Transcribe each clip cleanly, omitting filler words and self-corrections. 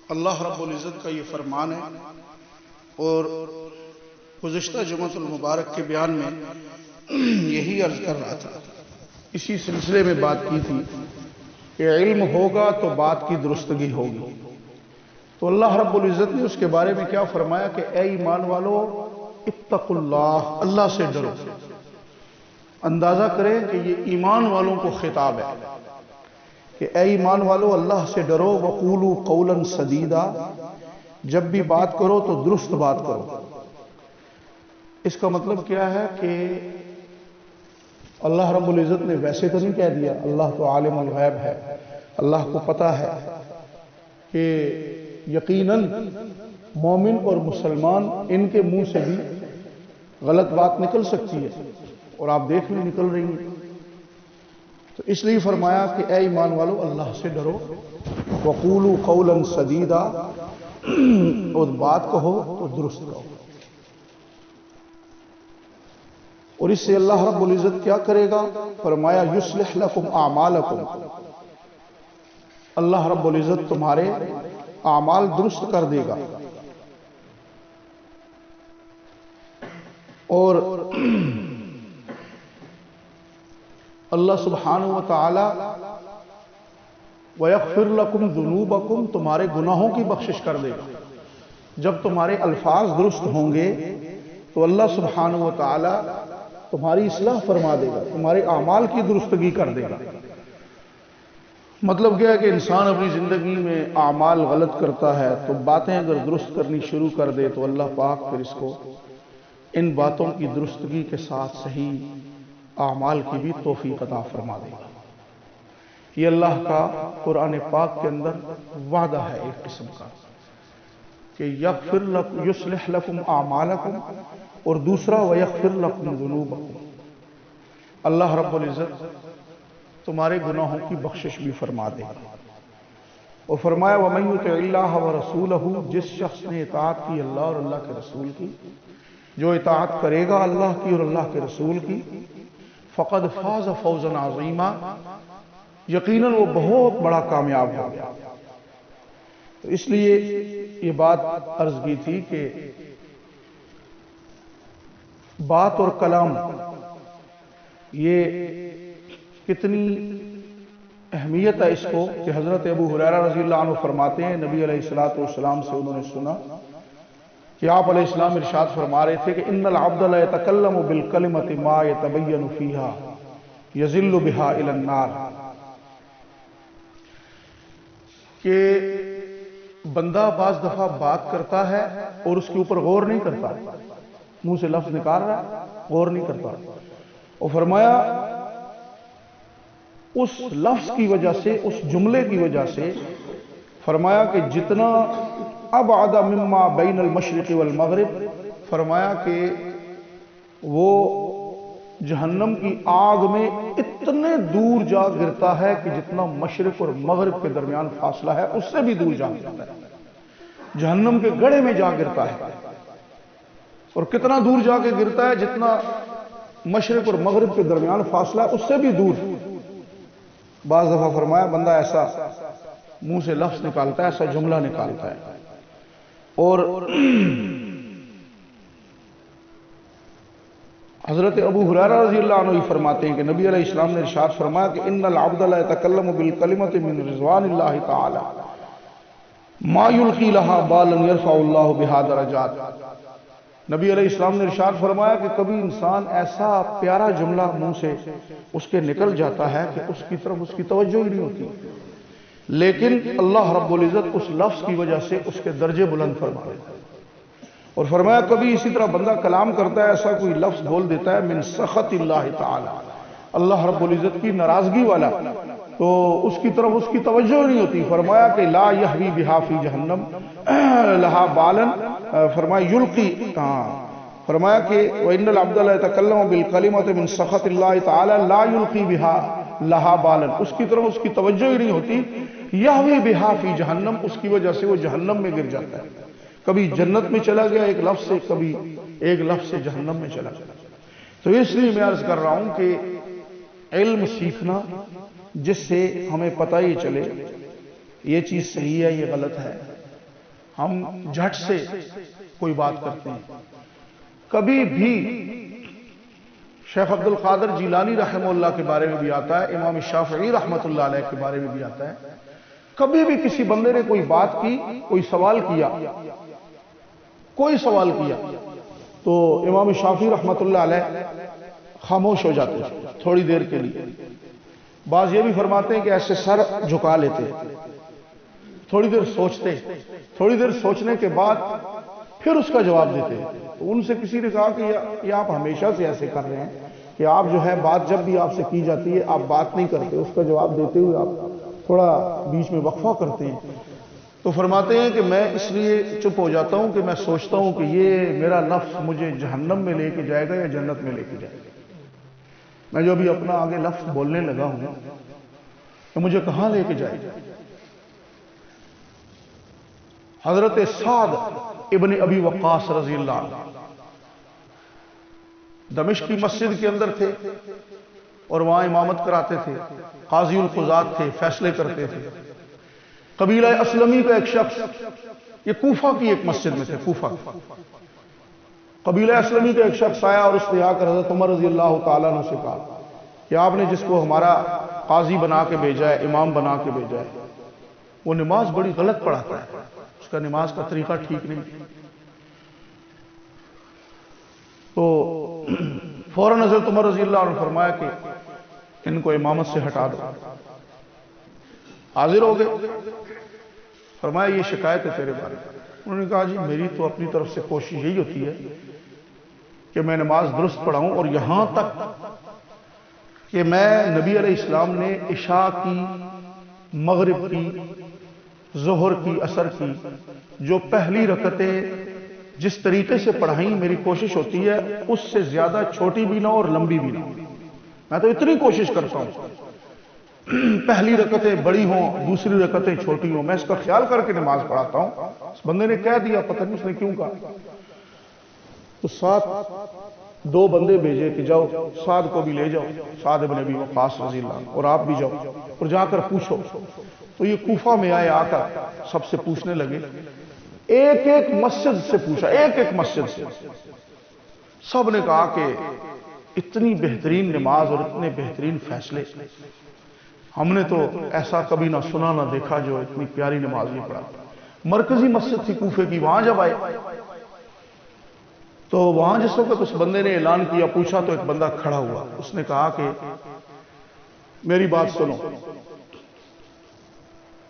اللہ رب العزت کا یہ فرمان ہے، اور گزشتہ جمعۃ المبارک کے بیان میں یہی عرض کر رہا تھا، اسی سلسلے میں بات کی تھی کہ علم ہوگا تو بات کی درستگی ہوگی۔ تو اللہ رب العزت نے اس کے بارے میں کیا فرمایا کہ اے ایمان والو اتقوا اللہ، اللہ سے ڈرو۔ اندازہ کریں کہ یہ ایمان والوں کو خطاب ہے کہ اے ایمان والو اللہ سے ڈرو، وقولوا قولا سدیدا، جب بھی بات کرو تو درست بات کرو۔ اس کا مطلب کیا ہے کہ اللہ رب العزت نے ویسے تو نہیں کہہ دیا، اللہ تو عالم الغیب ہے، اللہ کو پتہ ہے کہ یقیناً مومن اور مسلمان ان کے منہ سے بھی غلط بات نکل سکتی ہے، اور آپ دیکھ لیں نکل رہی ہیں۔ تو اس لیے فرمایا کہ اے ایمان والو اللہ سے ڈرو، وقولوا قولا سدیدا، اور بات کہو تو درست کہو۔ اور اس سے اللہ رب العزت کیا کرے گا؟ فرمایا یصلح لکم اعمالکم، اللہ رب العزت تمہارے اعمال درست کر دے گا۔ اور اللہ سبحانہ و تعالی وَيَغْفِرْ لَكُمْ ذُنُوبَكُمْ، تمہارے گناہوں کی بخشش کر دے گا۔ جب تمہارے الفاظ درست ہوں گے تو اللہ سبحانہ و تعالی تمہاری اصلاح فرما دے گا، تمہارے اعمال کی درستگی کر دے گا۔ مطلب کیا ہے کہ انسان اپنی زندگی میں اعمال غلط کرتا ہے تو باتیں اگر درست کرنی شروع کر دے تو اللہ پاک پھر اس کو ان باتوں کی درستگی کے ساتھ صحیح اعمال کی بھی توفیق عطا فرما دے گا۔ یہ اللہ کا قرآن پاک کے اندر وعدہ ہے ایک قسم کا کہ یصلح لکم اعمالکم، اور دوسرا ویغفر لکم ذنوبکم، اللہ رب العزت تمہارے گناہوں کی بخشش بھی فرما دے گا۔ اور فرمایا وَمَن يُطِعِ اللَّهَ وَرَسُولَهُ، جس شخص نے اطاعت کی اللہ اور اللہ کے رسول کی، جو اطاعت کرے گا اللہ کی اور اللہ کے رسول کی، فقد فاز فوزا عظیما، یقیناً وہ بہت بڑا کامیاب ہو گیا۔ تو اس لیے یہ بات عرض کی تھی کہ بات اور کلام یہ کتنی اہمیت ہے اس کو کہ حضرت ابو ہریرہ رضی اللہ عنہ فرماتے ہیں نبی علیہ السلام سے انہوں نے سنا کہ آپ علیہ السلام ارشاد فرما رہے تھے کہ ان العبد لا يتکلم بالکلمۃ ما يتبین فیها یذل بها الی النار، کہ بندہ بعض دفعہ بات کرتا ہے اور اس کے اوپر غور نہیں کرتا، منہ سے لفظ نکال رہا ہے غور نہیں کرتا، اور فرمایا اس لفظ کی وجہ سے، اس جملے کی وجہ سے، فرمایا کہ جتنا ابعد مما بین المشرق والمغرب، فرمایا کہ وہ جہنم کی آگ میں اتنے دور جا گرتا ہے کہ جتنا مشرق اور مغرب کے درمیان فاصلہ ہے اس سے بھی دور جا گرتا ہے، جہنم کے گڑھے میں جا گرتا ہے۔ اور کتنا دور جا کے گرتا ہے؟ جتنا مشرق اور مغرب کے درمیان فاصلہ ہے اس سے بھی دور۔ بعض دفعہ فرمایا بندہ ایسا منہ سے لفظ نکالتا ہے، ایسا جملہ نکالتا ہے، اور حضرت ابو ہریرہ رضی اللہ عنہ فرماتے ہیں کہ نبی علیہ السلام نے ارشاد فرمایا کہ ان العبد لا يتکلم بالکلمۃ من رضوان اللہ تعالی ما یلقی لها بالا یرفع اللہ بها درجات۔ نبی علیہ السلام نے ارشاد فرمایا کہ کبھی انسان ایسا پیارا جملہ منہ سے اس کے نکل جاتا ہے کہ اس کی طرف اس کی توجہ ہی نہیں ہوتی، لیکن اللہ رب العزت اس لفظ کی وجہ سے اس کے درجے بلند فرما دیتا ہے۔ اور فرمایا کبھی اسی طرح بندہ کلام کرتا ہے، ایسا کوئی لفظ بول دیتا ہے من سخط اللہ تعالی، اللہ رب العزت کی ناراضگی والا، تو اس کی طرف اس کی توجہ نہیں ہوتی۔ فرمایا کہ لا یحوی بہا فی جہنم لہا بالا، فرمایا یلقی، فرمایا کہ وَإِنَّ الْعَبْدَ لَا يَتَكَلَّمُ بِالْكَلِمَةِ مِنْ سَخَطِ اللَّهِ تَعَالَى لَا يُلْقِي بِهَا لَهَا بَالًا، اس کی طرف اس کی توجہ ہی نہیں ہوتی، یحوی بہا فی جہنم، اس کی وجہ سے وہ جہنم میں گر جاتا ہے، کبھی جنت میں چلا گیا ایک لفظ سے، کبھی ایک لفظ سے جہنم میں چلا گیا۔ تو اس لیے میں عرض کر رہا ہوں کہ علم سیکھنا جس سے ہمیں پتہ ہی چلے یہ چیز صحیح ہے یہ غلط ہے، ہم جھٹ سے کوئی بات کرتے ہیں. کبھی بھی شیخ عبد القادر جیلانی رحمہ اللہ کے بارے میں بھی آتا ہے، امام شافعی رحمۃ اللہ علیہ کے بارے میں بھی آتا ہے، کبھی بھی کسی بندے نے کوئی بات کی، کوئی سوال کیا تو امام شافعی رحمۃ اللہ علیہ خاموش ہو جاتے تھوڑی دیر کے لیے. بعض یہ بھی فرماتے ہیں کہ ایسے سر جھکا لیتے، تھوڑی دیر سوچتے، تھوڑی دیر سوچنے کے بعد پھر اس کا جواب دیتے. تو ان سے کسی نے کہا کہ یہ آپ ہمیشہ سے ایسے کر رہے ہیں کہ آپ جو ہے بات جب بھی آپ سے کی جاتی ہے آپ بات نہیں کرتے، اس کا جواب دیتے ہوئے آپ تھوڑا بیچ میں وقفہ کرتے ہیں. تو فرماتے ہیں کہ میں اس لیے چپ ہو جاتا ہوں کہ میں سوچتا ہوں کہ یہ میرا لفظ مجھے جہنم میں لے کے جائے گا یا جنت میں لے کے جائے گا. میں جو بھی اپنا آگے لفظ بولنے لگا ہوں کہ مجھے کہاں لے کے جائے گا. حضرت سعد ابن ابی وقاص رضی اللہ عنہ دمشق کی مسجد کے اندر تھے اور وہاں امامت کراتے تھے، قاضی القضات تھے، فیصلے کرتے تھے. قبیلہ اسلمی کا ایک شخص، یہ کوفہ کی ایک مسجد میں تھے، کوفہ قبیلہ اسلمی کا ایک شخص آیا اور اس نے آ کر حضرت عمر رضی اللہ تعالیٰ عنہ سے کہا کہ آپ نے جس کو ہمارا قاضی بنا کے بھیجا ہے، امام بنا کے بھیجا ہے، وہ نماز بڑی غلط پڑھاتا ہے، اس کا نماز کا طریقہ ٹھیک نہیں. تو فوراً حضرت عمر رضی اللہ عنہ فرمایا کہ ان کو امامت سے ہٹا دو. حاضر ہو گئے، فرمایا یہ شکایت ہے تیرے بارے میں. انہوں نے کہا جی میری تو اپنی طرف سے کوشش یہی ہوتی ہے کہ میں نماز درست پڑھاؤں، اور یہاں تک کہ میں نبی علیہ السلام نے عشاء کی، مغرب کی، ظہر کی، عصر کی جو پہلی رکعتیں جس طریقے سے پڑھائیں، میری کوشش ہوتی ہے اس سے زیادہ چھوٹی بھی نہ اور لمبی بھی نہ. میں تو اتنی کوشش کرتا ہوں پہلی رکعتیں بڑی ہوں، دوسری رکعتیں چھوٹی ہوں، میں اس کا خیال کر کے نماز پڑھاتا ہوں. اس بندے نے کہہ دیا، پتہ نہیں اس نے کیوں کہا. تو ساتھ دو بندے بھیجے کہ جاؤ سعد کو بھی لے جاؤ، سعد ابن ابی وقاص رضی اللہ عنہ، اور آپ بھی جاؤ اور جا کر پوچھو. تو یہ کوفہ میں آئے، آ کر سب سے پوچھنے لگے، ایک ایک مسجد سے پوچھا، ایک ایک مسجد سے. سب نے کہا کہ اتنی بہترین نماز اور اتنے بہترین فیصلے ہم نے تو ایسا کبھی نہ سنا نہ دیکھا جو اتنی پیاری نماز نہیں پڑھا. مرکزی مسجد تھی کوفے کی، وہاں جب آئے تو وہاں جس وقت اس بندے نے اعلان کیا، پوچھا تو ایک بندہ کھڑا ہوا. اس نے کہا کہ میری بات سنو.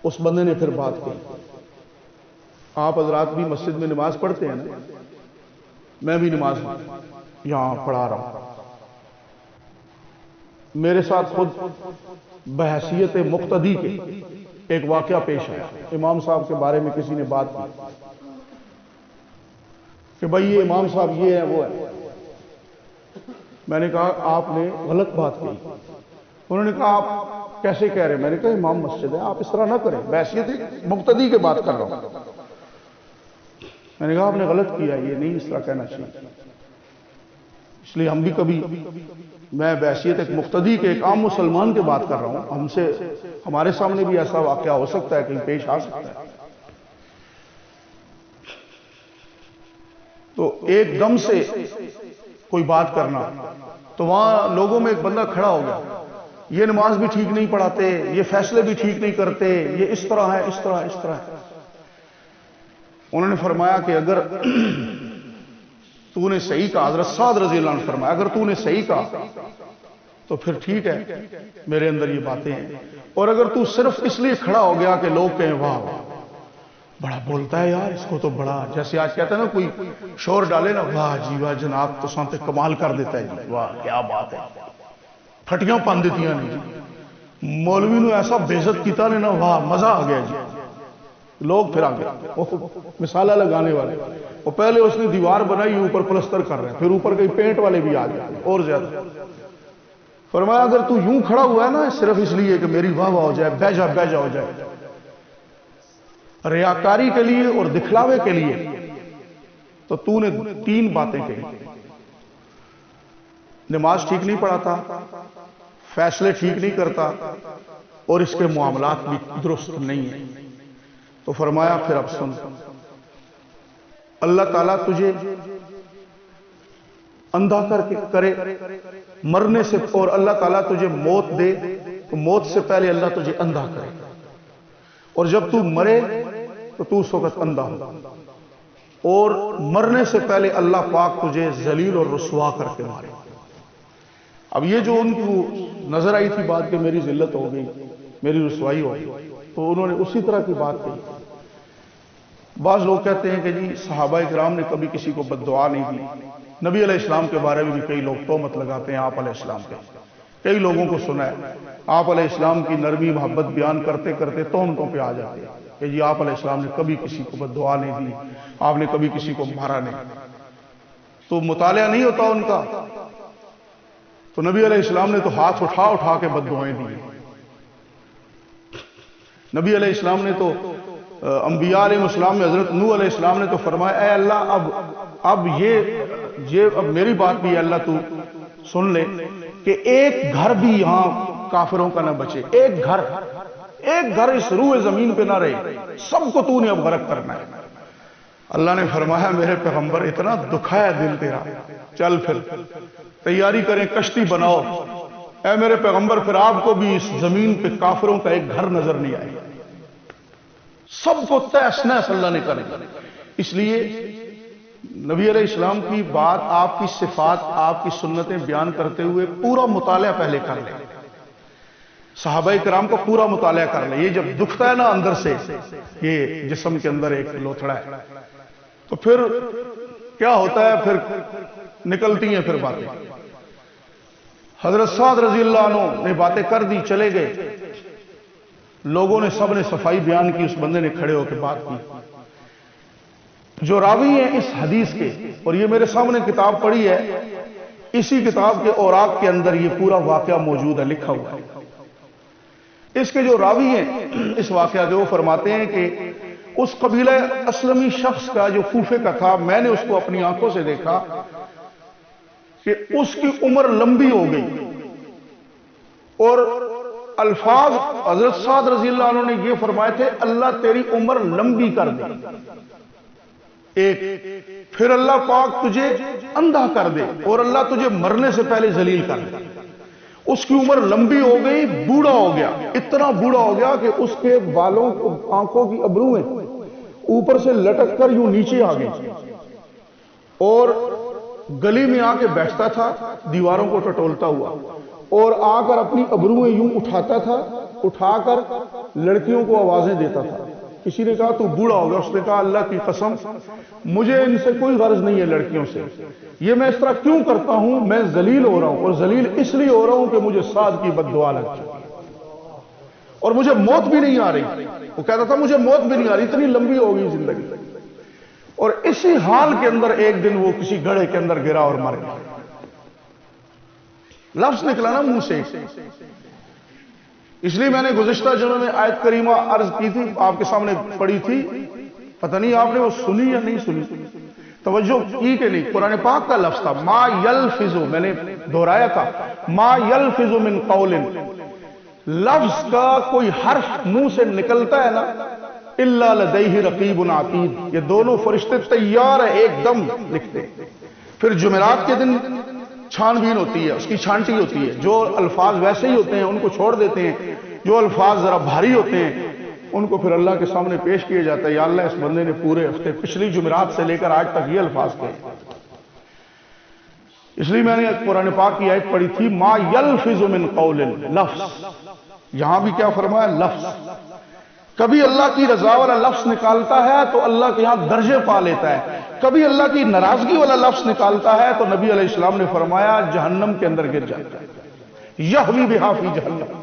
اس بندے نے پھر بات کی، آپ حضرات بھی مسجد میں نماز پڑھتے ہیں نا، میں بھی نماز یہاں پڑھا رہا ہوں. میرے ساتھ خود بحیثیت مقتدی کے ایک واقعہ پیش آیا. امام صاحب کے بارے میں کسی نے بات کی کہ بھائی یہ امام صاحب یہ ہے وہ ہے. میں نے کہا آپ نے غلط بات کی. انہوں نے کہا آپ کیسے کہہ رہے ہیں؟ میں نے کہا امام مسجد ہے، آپ اس طرح نہ کریں، بحیثیت مقتدی کے بات کر رہا ہوں. میں نے کہا آپ نے غلط کیا، یہ نہیں اس طرح کہنا چاہیے. اس لیے ہم بھی کبھی، میں بحیثیت ایک مقتدی کے ایک عام مسلمان کے بات کر رہا ہوں، ہمارے سامنے بھی ایسا واقعہ ہو سکتا ہے، کہیں پیش آ سکتا ہے. تو ایک دم سے کوئی بات کرنا، تو وہاں لوگوں میں ایک بندہ کھڑا ہو گیا، یہ نماز بھی ٹھیک نہیں پڑھاتے، یہ فیصلے بھی ٹھیک نہیں کرتے، یہ اس طرح ہے، اس طرح اس طرح ہے. انہوں نے فرمایا کہ اگر تو نے صحیح کہا، حضرت سعد رضی اللہ عنہ نے فرمایا اگر تو نے صحیح کہا تو پھر ٹھیک ہے، میرے اندر یہ باتیں ہیں. اور اگر تو صرف اس لیے کھڑا ہو گیا کہ لوگ کہیں واہ بڑا بولتا ہے یار، اس کو تو بڑا، جیسے آج کہتا ہے نا کوئی شور ڈالے نا، واہ جی واہ جناب تو سانتے کمال کر دیتا ہے جی، واہ کیا بات ہے، پھٹیاں پان دیتیاں نہیں جی، مولوی نے ایسا بے عزت کیتا نے نا، واہ مزہ آ گیا جی. لوگ پھر آگے مثالہ لگانے والے، وہ پہلے اس نے دیوار بنائی، اوپر پلستر کر رہے ہیں، پھر اوپر کئی پینٹ والے بھی آ گئے اور زیادہ. فرمایا اگر تو یوں کھڑا ہوا ہے نا صرف اس لیے کہ میری واہ واہ ہو جائے، بہ جا ہو جائے، ریاکاری کے لیے اور دکھلاوے کے لیے، تو نے تین باتیں کہی: نماز ٹھیک نہیں پڑھاتا، فیصلے ٹھیک نہیں کرتا، اور اس کے معاملات بھی درست نہیں ہیں. تو فرمایا پھر اب سن، اللہ تعالیٰ تجھے اندھا کرے مرنے سے، اور اللہ تعالیٰ تجھے موت دے تو موت سے پہلے اللہ تجھے اندھا کرے، اور جب تو مرے تو تو اس وقت اندھا ہو، اور مرنے سے پہلے اللہ پاک تجھے ذلیل اور رسوا کر کے مارے۔ اب یہ جو ان کو نظر آئی تھی بات کہ میری ذلت ہو گئی، میری رسوائی ہو گئی، تو انہوں نے اسی طرح کی بات کہی۔ بعض لوگ کہتے ہیں کہ جی صحابہ کرام نے کبھی کسی کو بد دعا نہیں دی۔ نبی علیہ السلام کے بارے میں بھی کئی لوگ تہمت لگاتے ہیں آپ علیہ السلام کے، کئی لوگوں کو سنا ہے آپ علیہ السلام کی نرمی محبت بیان کرتے کرتے تہمتوں پہ آ جاتے ہیں کہ جی آپ علیہ السلام نے کبھی کسی کو بد دعا نہیں دی، آپ نے کبھی کسی کو مارا نہیں۔ تو مطالعہ نہیں ہوتا ان کا، تو نبی علیہ السلام نے تو ہاتھ اٹھا اٹھا کے بد دعائیں دی۔ نبی علیہ السلام نے تو انبیاء علیہ السلام میں حضرت نوح علیہ السلام نے تو فرمایا اے اللہ اب یہ میری بات بھی اللہ تو سن لے کہ ایک گھر بھی یہاں کافروں کا نہ بچے، ایک گھر اس روح زمین پہ نہ رہے، سب کو تو نے اب غرق کرنا ہے۔ اللہ نے فرمایا میرے پیغمبر اتنا دکھا ہے دل تیرا، چل پھر تیاری کریں، کشتی بناؤ۔ اے میرے پیغمبر پھر آپ کو بھی اس زمین پہ کافروں کا ایک گھر نظر نہیں آئے، سب کو تہس نہس اللہ نے کرے۔ اس لیے نبی علیہ السلام کی بات، آپ کی صفات، آپ کی سنتیں بیان کرتے ہوئے پورا مطالعہ پہلے کر لیں، صحابہ کرام کا پورا مطالعہ کر لیں۔ یہ جب دکھتا ہے نا اندر سے، یہ جسم کے اندر ایک لوتھڑا ہے، تو پھر کیا ہوتا ہے، پھر نکلتی ہیں پھر باتیں۔ حضرت سعد رضی اللہ عنہ نے باتیں کر دی، چلے گئے، لوگوں نے سب نے صفائی بیان کی، اس بندے نے کھڑے ہو کے بات کی۔ جو راوی ہیں اس حدیث کے، اور یہ میرے سامنے کتاب پڑھی ہے، اسی کتاب کے اوراق کے اندر یہ پورا واقعہ موجود ہے، لکھا ہوا ہے۔ اس کے جو راوی ہیں اس واقعہ کے، وہ فرماتے ہیں کہ اس قبیلہ اسلمی شخص کا جو کوفے کا تھا، میں نے اس کو اپنی آنکھوں سے دیکھا کہ اس کی عمر لمبی ہو گئی، اور الفاظ حضرت سعد رضی اللہ عنہ نے یہ فرمائے تھے اللہ تیری عمر لمبی کر دے، ایک پھر اللہ پاک تجھے اندھا کر دے، اور اللہ تجھے مرنے سے پہلے ذلیل کر دے۔ اس کی عمر لمبی ہو گئی، بوڑھا ہو گیا، اتنا بوڑھا ہو گیا کہ اس کے بالوں، آنکھوں کی ابرویں اوپر سے لٹک کر یوں نیچے آ گئی، اور گلی میں آ کے بیٹھتا تھا دیواروں کو ٹٹولتا ہوا، اور آ کر اپنی ابرویں یوں اٹھاتا تھا، اٹھا کر لڑکیوں کو آوازیں دیتا تھا۔ کسی نے کہا تو بوڑھا ہو گیا، اس نے کہا اللہ کی قسم مجھے ان سے کوئی غرض نہیں ہے لڑکیوں سے، یہ میں اس طرح کیوں کرتا ہوں، میں ذلیل ہو رہا ہوں، اور ذلیل اس لیے ہو رہا ہوں کہ مجھے سعد کی بد دعا لگ چکی، اور مجھے موت بھی نہیں آ رہی۔ وہ کہتا تھا مجھے موت بھی نہیں آ رہی، اتنی لمبی ہو گئی زندگی۔ اور اسی حال کے اندر ایک دن وہ کسی گڑھے کے اندر گرا اور مر گیا۔ لفظ نکلا نا منہ سے، اس لیے میں نے گزشتہ جنوں میں آیت کریمہ عرض کی تھی، آپ کے سامنے پڑھی تھی، پتہ نہیں آپ نے وہ سنی یا نہیں سنی، توجہ کی کہ نہیں۔ قرآن پاک کا لفظ تھا ما یلفظ، میں نے دہرایا تھا ما یلفظ من قول، لفظ کا کوئی حرف منہ سے نکلتا ہے نا الا لدیہ رقیب عتید، یہ دونوں فرشتے تیار ہیں ایک دم لکھتے۔ پھر جمعرات کے دن چھان بین ہوتی ہے، اس کی چھانٹی ہوتی ہے، جو الفاظ ویسے ہی ہوتے ہیں ان کو چھوڑ دیتے ہیں، جو الفاظ ذرا بھاری ہوتے ہیں ان کو پھر اللہ کے سامنے پیش کیا جاتا ہے، یا اللہ اس بندے نے پورے ہفتے پچھلی جمعرات سے لے کر آج تک یہ الفاظ کہے۔ اس لیے میں نے قرآن پاک کی آیت پڑھی تھی ما یلفظ من قول، لفظ، یہاں بھی کیا فرمایا لفظ۔ کبھی اللہ کی رضا والا لفظ نکالتا ہے تو اللہ کے یہاں درجے پا لیتا ہے، کبھی اللہ کی ناراضگی والا لفظ نکالتا ہے تو نبی علیہ السلام نے فرمایا جہنم کے اندر گر جاتا ہے، یحوی بہا فی جہنم۔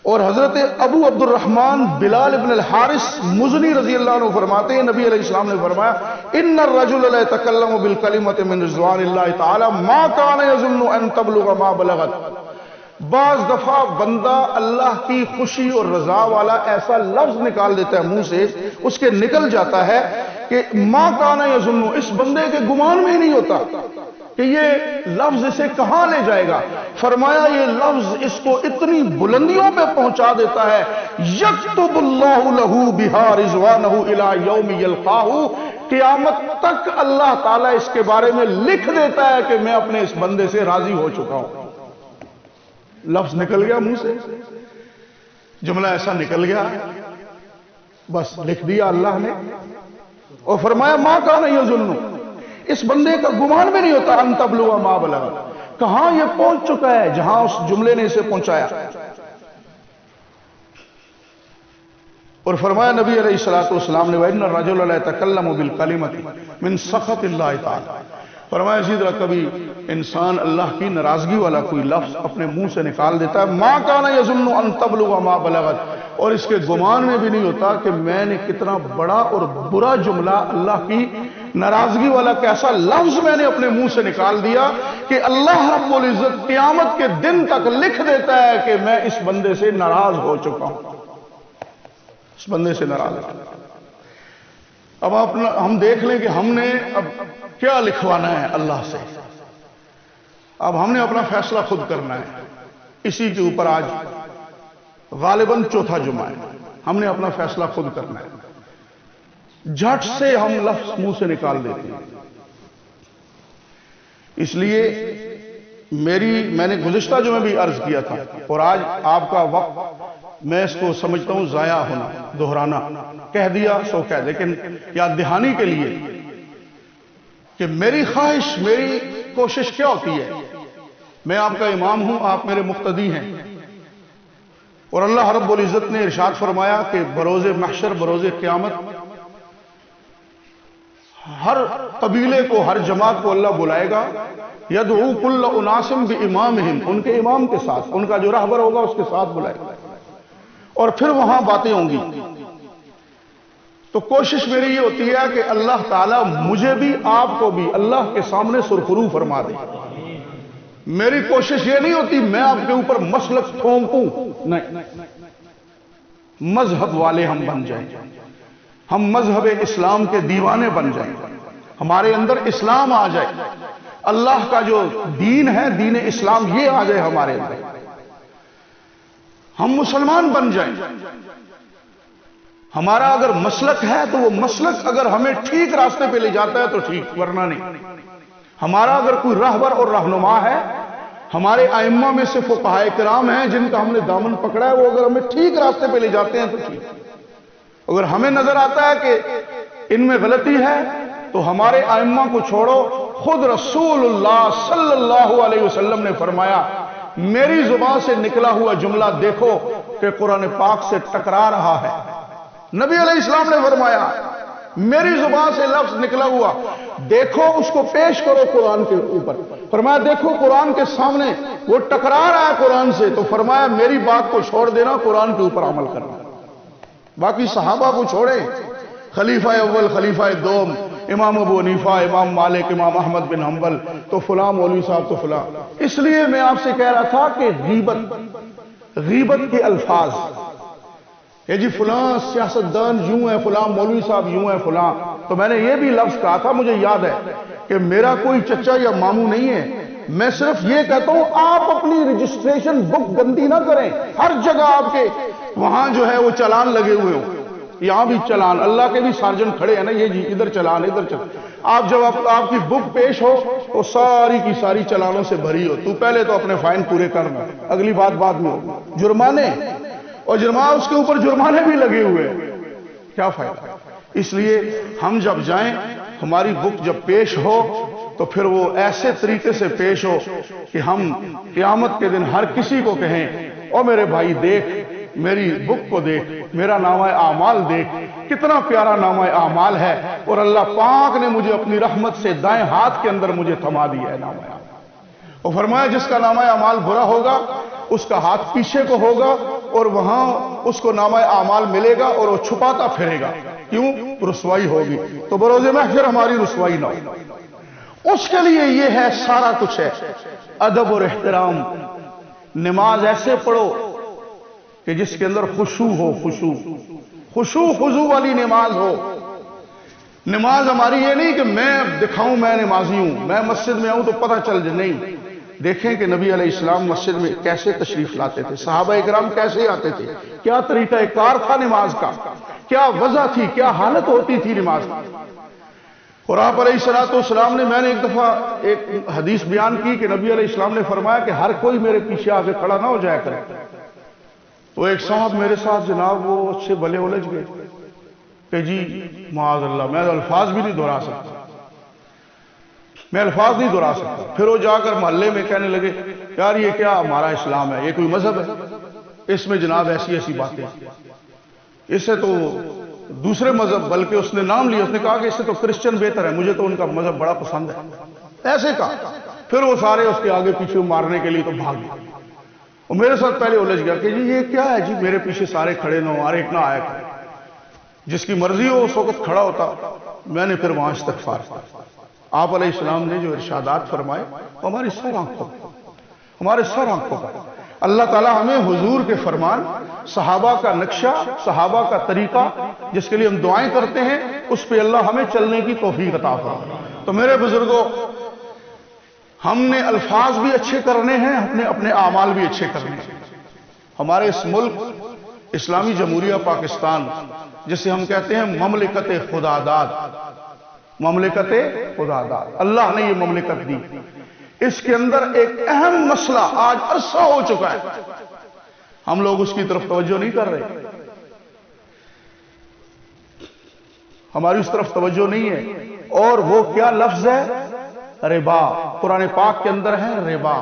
اور حضرت ابو عبد الرحمن بلال ابن الحارث مزنی رضی اللہ عنہ فرماتے ہیں نبی علیہ السلام نے فرمایا ان الرجل لا يتكلم بالکلمۃ من رضوان اللہ تعالی ما كان يظن ان تبلغ ما بلغت۔ بعض دفعہ بندہ اللہ کی خوشی اور رضا والا ایسا لفظ نکال دیتا ہے منہ سے، اس کے نکل جاتا ہے کہ ما کان یظن، اس بندے کے گمان میں ہی نہیں ہوتا کہ یہ لفظ اسے کہاں لے جائے گا۔ فرمایا یہ لفظ اس کو اتنی بلندیوں پہ پہنچا دیتا ہے، یکتب اللہ لہ بہا رضوانہ الی یوم یلقاہ، قیامت تک اللہ تعالیٰ اس کے بارے میں لکھ دیتا ہے کہ میں اپنے اس بندے سے راضی ہو چکا ہوں. لفظ نکل گیا منہ سے، جملہ ایسا نکل گیا، بس لکھ دیا اللہ نے. اور فرمایا ما کان یظن، اس بندے کا گمان بھی نہیں ہوتا ان تبلغ ما بلغ، کہاں یہ پہنچ چکا ہے جہاں اس جملے نے اسے پہنچایا. اور فرمایا نبی علیہ الصلوۃ والسلام نے وَإِنَّ الرَّجُلَ لَا يَتَكَلَّمُ بِالْكَلِمَةِ مِنْ سَخَطِ اللَّهِ تَعَالَى. فرمایا اسی طرح کبھی انسان اللہ کی ناراضگی والا کوئی لفظ اپنے منہ سے نکال دیتا ہے، ما کان یظن ان تبلغ ما بلغت، اور اس کے گمان میں بھی نہیں ہوتا کہ میں نے کتنا بڑا اور برا جملہ، اللہ کی ناراضگی والا کیسا لفظ میں نے اپنے منہ سے نکال دیا کہ اللہ رب العزت قیامت کے دن تک لکھ دیتا ہے کہ میں اس بندے سے ناراض ہو چکا ہوں، اس بندے سے ناراض ہو چکا ہوں. اب ہم دیکھ لیں کہ ہم نے اب کیا لکھوانا ہے اللہ سے. اب ہم نے اپنا فیصلہ خود کرنا ہے. اسی کے اوپر آج غالباً چوتھا جمعہ ہے. ہم نے اپنا فیصلہ خود کرنا ہے. جھٹ سے ہم لفظ منہ سے نکال دیتے ہیں. اس لیے میں نے گزشتہ جمعہ بھی عرض کیا تھا، اور آج آپ کا وقت میں اس کو سمجھتا ہوں ضائع ہونا، دہرانا. کہہ دیا سو کہہ، لیکن یاد دہانی کے لیے کہ میری خواہش، میری کوشش کیا ہوتی ہے. میں آپ کا امام ہوں، آپ میرے مقتدی ہیں، اور اللہ رب العزت نے ارشاد فرمایا کہ بروز محشر، بروز قیامت ہر قبیلے کو، ہر جماعت کو اللہ بلائے گا. یدعو کل اناس بامامہم، ان کے امام کے ساتھ، ان کا جو رہبر ہوگا اس کے ساتھ بلائے گا، اور پھر وہاں باتیں ہوں گی. تو کوشش میری یہ ہوتی ہے کہ اللہ تعالیٰ مجھے بھی آپ کو بھی اللہ کے سامنے سرخرو فرما دے. میری کوشش یہ نہیں ہوتی میں آپ کے اوپر مسلک تھوپوں، نہیں، مذہب والے ہم بن جائیں، ہم مذہب اسلام کے دیوانے بن جائیں، ہمارے اندر اسلام آ جائے، اللہ کا جو دین ہے، دین اسلام، یہ آ جائے ہمارے اندر، ہم مسلمان بن جائیں. ہمارا اگر مسلک ہے تو وہ مسلک اگر ہمیں ٹھیک راستے پہ لے جاتا ہے تو ٹھیک، ورنہ نہیں. ہمارا اگر کوئی رہبر اور رہنما ہے، ہمارے ائمہ میں سے فقہائے کرام ہیں جن کا ہم نے دامن پکڑا ہے، وہ اگر ہمیں ٹھیک راستے پہ لے جاتے ہیں تو ٹھیک. اگر ہمیں نظر آتا ہے کہ ان میں غلطی ہے تو ہمارے ائمہ کو چھوڑو. خود رسول اللہ صلی اللہ علیہ وسلم نے فرمایا میری زبان سے نکلا ہوا جملہ دیکھو کہ قرآن پاک سے ٹکرا رہا ہے. نبی علیہ السلام نے فرمایا میری زبان سے لفظ نکلا ہوا دیکھو، اس کو پیش کرو قرآن کے اوپر. فرمایا دیکھو قرآن کے سامنے وہ ٹکرا رہا ہے قرآن سے، تو فرمایا میری بات کو چھوڑ دینا، قرآن کے اوپر عمل کرنا. باقی صحابہ کو چھوڑے، خلیفہ اول، خلیفہ دوم، امام ابو حنیفہ، امام مالک، امام احمد بن حنبل، تو فلاں مولوی صاحب تو فلاں. اس لیے میں آپ سے کہہ رہا تھا کہ غیبت کے الفاظ، یہ جی فلاں سیاستدان یوں ہے، فلاں مولوی صاحب یوں ہے، فلاں. تو میں نے یہ بھی لفظ کہا تھا، مجھے یاد ہے کہ میرا کوئی چچا یا ماموں نہیں ہے. میں صرف یہ کہتا ہوں آپ اپنی رجسٹریشن بک گندی نہ کریں. ہر جگہ آپ کے وہاں جو ہے وہ چلان لگے ہوئے ہوں، یہاں بھی چلان، اللہ کے بھی سارجن کھڑے ہیں نا، یہ جی ادھر چلان، ادھر چلان. آپ جب آپ کی بک پیش ہو تو ساری کی ساری چلانوں سے بھری ہو. تو پہلے تو اپنے فائن پورے کرنا، اگلی بات بعد میں ہو. جرمانے اور جرمانہ، اس کے اوپر جرمانے بھی لگے ہوئے، کیا فائدہ. اس لیے ہم جب جائیں، ہماری بک جب پیش ہو تو پھر وہ ایسے طریقے سے پیش ہو کہ ہم قیامت کے دن ہر کسی کو کہیں او میرے بھائی دیکھ میری بک کو، دیکھ میرا نامہ اعمال، دیکھ کتنا پیارا نامہ اعمال ہے، اور اللہ پاک نے مجھے اپنی رحمت سے دائیں ہاتھ کے اندر مجھے تھما دیا ہے نامہ اعمال. اور فرمایا جس کا نامہ اعمال برا ہوگا اس کا ہاتھ پیچھے کو ہوگا، اور وہاں اس کو نامہ اعمال ملے گا اور وہ چھپاتا پھرے گا. کیوں؟ رسوائی ہوگی. تو بروز محشر ہماری رسوائی نہ ہو. اس کے لیے یہ ہے، سارا کچھ ہے، ادب اور احترام. نماز ایسے پڑھو کہ جس کے اندر خشوع ہو، خشوع خضوع والی نماز ہو. نماز ہماری یہ نہیں کہ میں دکھاؤں میں نمازی ہوں، میں مسجد میں آؤں تو پتہ چل جائے. نہیں، دیکھیں کہ نبی علیہ السلام مسجد میں کیسے تشریف لاتے تھے، صحابہ اکرام کیسے آتے تھے، کیا طریقہ کار تھا نماز کا، کیا وضع تھی، کیا حالت ہوتی تھی نماز کی. اور آپ علیہ السلام نے، میں نے ایک دفعہ ایک حدیث بیان کی کہ نبی علیہ السلام نے فرمایا کہ ہر کوئی میرے پیچھے آگے کھڑا نہ ہو جایا کرے. تو ایک صاحب میرے ساتھ جناب وہ اچھے بھلے الجھ گئے کہ جی معاذ اللہ، میں الفاظ بھی نہیں دہرا سکتا، میں الفاظ نہیں دہرا سکتا. پھر وہ جا کر محلے میں کہنے لگے یار یہ کیا ہمارا اسلام ہے، یہ کوئی مذہب ہے، اس میں جناب ایسی ایسی باتیں، اس سے تو دوسرے مذہب، بلکہ اس نے نام لیا، اس نے کہا کہ اس سے تو کرسچن بہتر ہے، مجھے تو ان کا مذہب بڑا پسند ہے، ایسے کہا. پھر وہ سارے اس کے آگے پیچھے مارنے کے لیے تو بھاگ گئے. اور میرے ساتھ پہلے الجھ گیا کہ جی یہ کیا ہے جی، میرے پیچھے سارے کھڑے نہ ہو، اور ایک نہ آیا کرے، جس کی مرضی ہو اس وقت کھڑا ہوتا. میں نے پھر وہاں استغفار کیا. آپ علیہ السلام نے جو ارشادات فرمائے ہماری سر آنکھوں پر، ہمارے سر آنکھوں پر. اللہ تعالیٰ ہمیں حضور کے فرمان، صحابہ کا نقشہ، صحابہ کا طریقہ جس کے لیے ہم دعائیں کرتے ہیں، اس پہ اللہ ہمیں چلنے کی توفیق عطا فرمائے. تو میرے بزرگوں، ہم نے الفاظ بھی اچھے کرنے ہیں، اپنے اعمال بھی اچھے کرنے ہیں. ہمارے اس ملک اسلامی جمہوریہ پاکستان، جسے ہم کہتے ہیں مملکت خداداد، مملکت خداداد، اللہ نے یہ مملکت دی. اس کے اندر ایک اہم مسئلہ آج عرصہ ہو چکا ہے، ہم لوگ اس کی طرف توجہ نہیں کر رہے، ہماری اس طرف توجہ نہیں ہے. اور وہ کیا لفظ ہے؟ ربا. قرآن پاک کے اندر ہے ربا.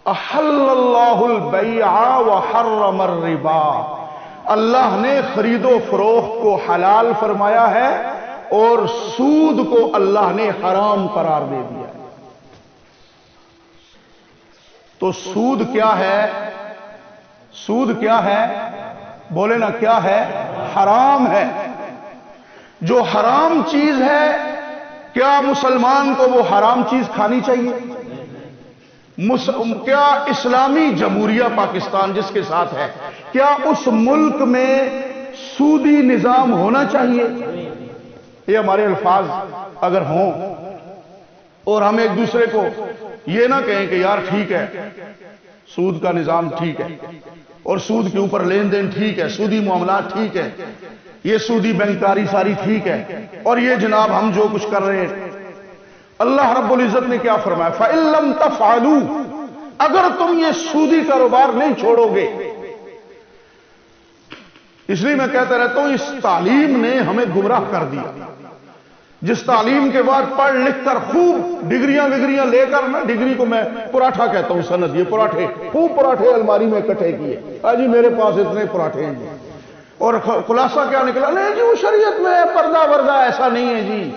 احل اللہ البیع وحرم الربا. اللہ نے خرید و فروخت کو حلال فرمایا ہے اور سود کو اللہ نے حرام قرار دے دیا ہے. تو سود کیا ہے؟ سود کیا ہے؟ بولے نا کیا ہے؟ حرام ہے. جو حرام چیز ہے، کیا مسلمان کو وہ حرام چیز کھانی چاہیے؟ کیا اسلامی جمہوریہ پاکستان جس کے ساتھ ہے، کیا اس ملک میں سودی نظام ہونا چاہیے؟ یہ ہمارے الفاظ اگر ہوں اور ہم ایک دوسرے کو یہ نہ کہیں کہ یار ٹھیک ہے سود کا نظام ٹھیک ہے اور سود کے اوپر لین دین ٹھیک ہے، سودی معاملات ٹھیک ہے، یہ سودی بینکاری ساری ٹھیک ہے، اور یہ جناب ہم جو کچھ کر رہے ہیں. اللہ رب العزت نے کیا فرمایا؟ فَإِن لَمْ تَفْعَلُوا، اگر تم یہ سودی کاروبار نہیں چھوڑو گے. اس لیے میں کہتا رہتا ہوں اس تعلیم نے ہمیں گمراہ کر دیا. جس تعلیم کے بعد پڑھ لکھ کر خوب ڈگریاں لے کر نا، ڈگری کو میں پراٹھا کہتا ہوں، سند، یہ پراٹھے، خوب پراٹھے الماری میں اکٹھے کیے، جی میرے پاس اتنے پراٹھے ہیں جی. اور خلاصہ کیا نکلا؟ نہیں جی وہ شریعت میں پردہ وردہ ایسا نہیں ہے جی.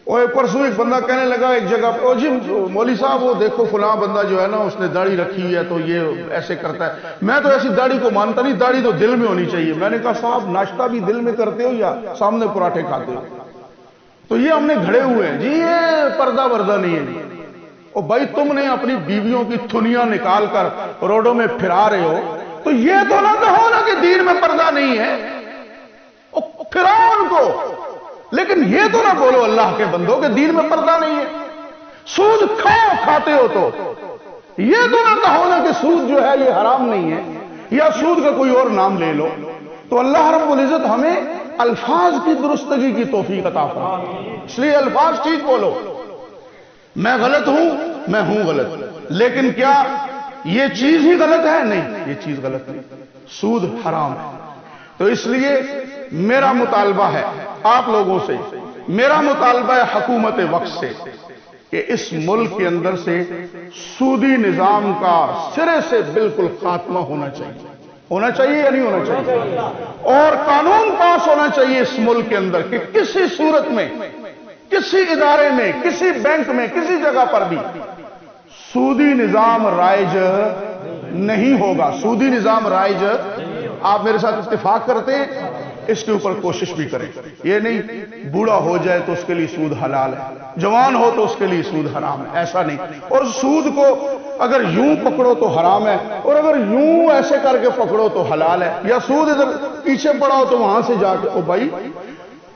اور پرسوں ایک بندہ کہنے لگا ایک جگہ پہ، جی مولوی صاحب وہ دیکھو فلاں بندہ جو ہے نا اس نے داڑھی رکھی ہے تو یہ ایسے کرتا ہے. میں تو ایسی داڑھی کو مانتا نہیں، داڑھی تو دل میں ہونی چاہیے. میں نے کہا صاحب ناشتہ بھی دل میں کرتے ہو یا سامنے پراٹھے کھاتے ہو؟ تو یہ ہم نے گھڑے ہوئے ہیں جی، یہ پردہ وردہ نہیں ہے جی. اور بھائی تم نے اپنی بیویوں کی تھنیاں نکال کر روڈوں میں پھرا رہے ہو تو یہ تو نہ کہو نا کہ دین میں پردہ نہیں ہے، پھراؤ ان کو، لیکن یہ تو نہ بولو اللہ کے بندوں کہ دین میں پردہ نہیں ہے. سود کھاتے ہو تو یہ تو نہ کہو نا کہ سود جو ہے یہ حرام نہیں ہے، یا سود کا کوئی اور نام لے لو. تو اللہ رب العزت ہمیں الفاظ کی درستگی کی توفیق عطا فرمائے. اس لیے الفاظ ٹھیک بولو. میں غلط ہوں، میں ہوں غلط، لیکن کیا یہ چیز ہی غلط ہے؟ نہیں، یہ چیز غلط نہیں، سود حرام ہے. تو اس لیے میرا مطالبہ ہے آپ لوگوں سے، میرا مطالبہ ہے حکومت وقت سے کہ اس ملک کے اندر سے سودی نظام کا سرے سے بالکل خاتمہ ہونا چاہیے. ہونا چاہیے یا نہیں ہونا چاہیے؟ اور قانون پاس ہونا چاہیے اس ملک کے اندر کہ کسی صورت میں، کسی ادارے میں، کسی بینک میں، کسی جگہ پر بھی سودی نظام رائج نہیں ہوگا. سودی نظام رائج، آپ میرے ساتھ اتفاق کرتے ہیں اس کے اوپر کوشش بھی کریں. یہ نہیں بوڑھا ہو جائے تو اس کے لیے سود حلال ہے، جوان ہو تو اس کے لیے سود حرام ہے، ایسا نہیں. اور سود کو اگر یوں پکڑو تو حرام ہے، اور اگر یوں ایسے کر کے پکڑو تو حلال ہے. یا سود ادھر پیچھے پڑا ہو تو وہاں سے جا کے، او بھائی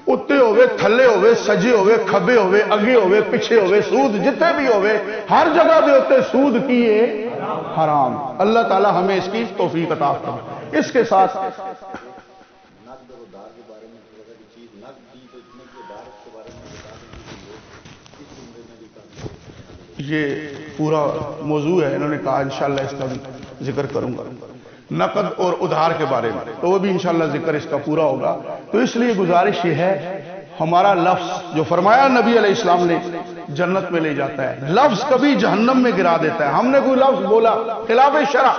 اتنے ہوئے، تھلے ہوئے، سجے ہوئے، کھبے ہوئے، اگے ہوئے، پیچھے ہوئے، سود جتنے بھی ہوئے ہر جگہ دے ہوتے سود کیے حرام. اللہ تعالی ہمیں اس کی توفیق عطا فرمائے. اس کے ساتھ ادھار کے بارے میں تھوڑا سا چیز نہ دی تو اتنے کہ ادھار کے بارے میں بتا دیں کہ لوگ اس زندے میں بھی کافی یہ پورا موضوع ہے، انہوں نے کہا انشاءاللہ اس کا بھی ذکر کروں گا، نقد اور ادھار کے بارے میں، تو وہ بھی انشاءاللہ ذکر اس کا پورا ہوگا۔ تو اس لیے گزارش یہ ہے، ہمارا لفظ جو فرمایا نبی علیہ السلام نے جنت میں لے جاتا ہے، لفظ کبھی جہنم میں گرا دیتا ہے۔ ہم نے کوئی لفظ بولا خلاف شرع،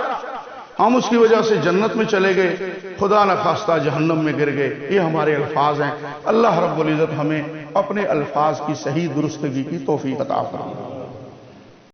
ہم اس کی وجہ سے جنت میں چلے گئے، خدا نخواستہ جہنم میں گر گئے، یہ ہمارے الفاظ ہیں۔ اللہ رب العزت ہمیں اپنے الفاظ کی صحیح درستگی کی توفیق عطا فرمائے۔